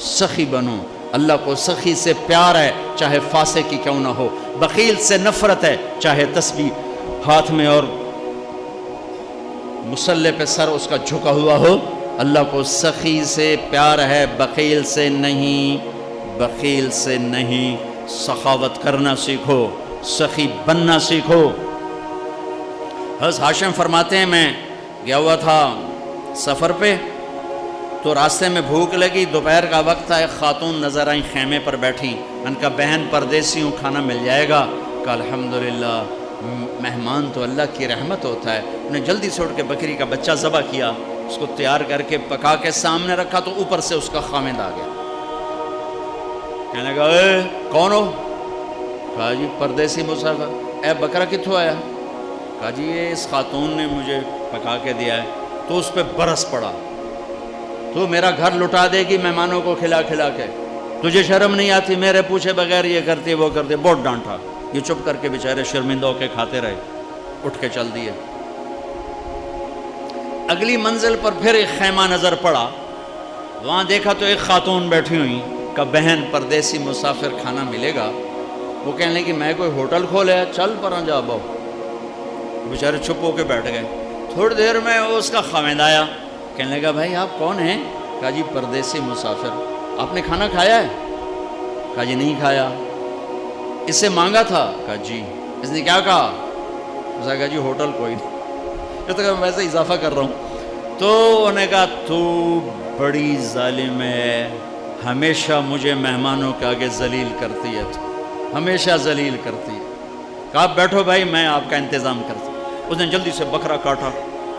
سخی بنو. اللہ کو سخی سے پیار ہے چاہے فاسق کی کیوں نہ ہو. بخیل سے نفرت ہے چاہے تسبیح ہاتھ میں اور مصلے پہ سر اس کا جھکا ہوا ہو. اللہ کو سخی سے پیار ہے، بخیل سے نہیں. بخیل سے نہیں. سخاوت کرنا سیکھو، سخی بننا سیکھو. حضرت ہاشم فرماتے ہیں میں گیا ہوا تھا سفر پہ، تو راستے میں بھوک لگی، دوپہر کا وقت تھا. ایک خاتون نظر آئیں خیمے پر بیٹھی. ان کا بہن پردیسی ہوں، کھانا مل جائے گا؟ کہ الحمدللہ، مہمان تو اللہ کی رحمت ہوتا ہے. انہیں جلدی سے اٹھ کے بکری کا بچہ ذبح کیا، اس کو تیار کر کے پکا کے سامنے رکھا، تو اوپر سے اس کا خاوند آ گیا. کہنے لگا اے کون ہو؟ کہا جی پردیسی مسافر. اے بکرا کتھوں آیا؟ کہا جی یہ اس خاتون نے مجھے پکا کے دیا ہے. تو اس پہ برس پڑا، تو میرا گھر لٹا دے گی مہمانوں کو کھلا کھلا کے، تجھے شرم نہیں آتی؟ میرے پوچھے بغیر یہ کرتی وہ کرتی. بہت ڈانٹا. یہ چپ کر کے بیچارے شرمندہ ہو کے کھاتے رہے، اٹھ کے چل دیے. اگلی منزل پر پھر ایک خیمہ نظر پڑا، وہاں دیکھا تو ایک خاتون بیٹھی ہوئی. کہ بہن پردیسی مسافر کھانا ملے گا؟ وہ کہنے لگی میں کوئی ہوٹل کھولے ہے، چل پرا جا باؤ. بیچارے چپ ہو کے بیٹھ گئے. تھوڑی دیر میں اس کا خاوند آیا. کہنے لگا بھائی آپ کون ہیں؟ کہا جی پردیسی مسافر. آپ نے کھانا کھایا ہے؟ کہا جی نہیں کھایا. اس سے مانگا تھا؟ کہا جی. اس نے کیا کہا؟ اس نے کہا جی ہوٹل کوئی نہیں. یہ تو میں ویسے اضافہ کر رہا ہوں. تو انہوں نے کہا تو بڑی ظالم ہے، ہمیشہ مجھے مہمانوں کے آگے ذلیل کرتی ہے، تو ہمیشہ ذلیل کرتی ہے. کہا آپ بیٹھو بھائی میں آپ کا انتظام کرتا ہوں. اس نے جلدی سے بکرا کاٹا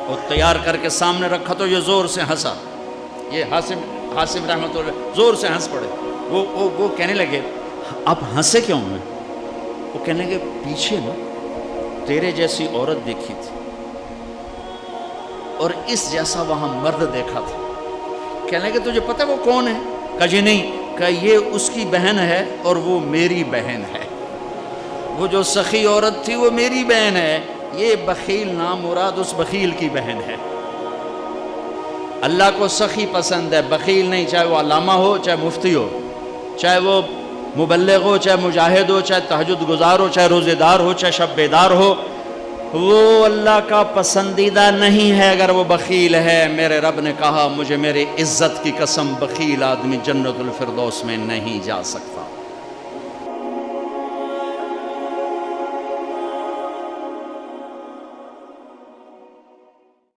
اور تیار کر کے سامنے رکھا، تو یہ زور سے ہنسا. یہ حاسم رحمۃ اللہ زور سے ہنس پڑے. وہ کہنے لگے آپ ہنسے کیوں ہیں؟ وہ کہنے لگے پیچھے نا تیرے جیسی عورت دیکھی تھی اور اس جیسا وہاں مرد دیکھا تھا. کہنے لگے تجھے پتہ وہ کون ہے؟ کہا جی نہیں. کہا یہ اس کی بہن ہے اور وہ میری بہن ہے. وہ جو سخی عورت تھی وہ میری بہن ہے. یہ بخیل نامراد اس بخیل کی بہن ہے. اللہ کو سخی پسند ہے، بخیل نہیں. چاہے وہ علامہ ہو، چاہے مفتی ہو، چاہے وہ مبلغ ہو، چاہے مجاہد ہو، چاہے تہجد گزار ہو، چاہے روزے دار ہو، چاہے شب بیدار ہو، وہ اللہ کا پسندیدہ نہیں ہے اگر وہ بخیل ہے. میرے رب نے کہا مجھے میری عزت کی قسم بخیل آدمی جنت الفردوس میں نہیں جا سکتا.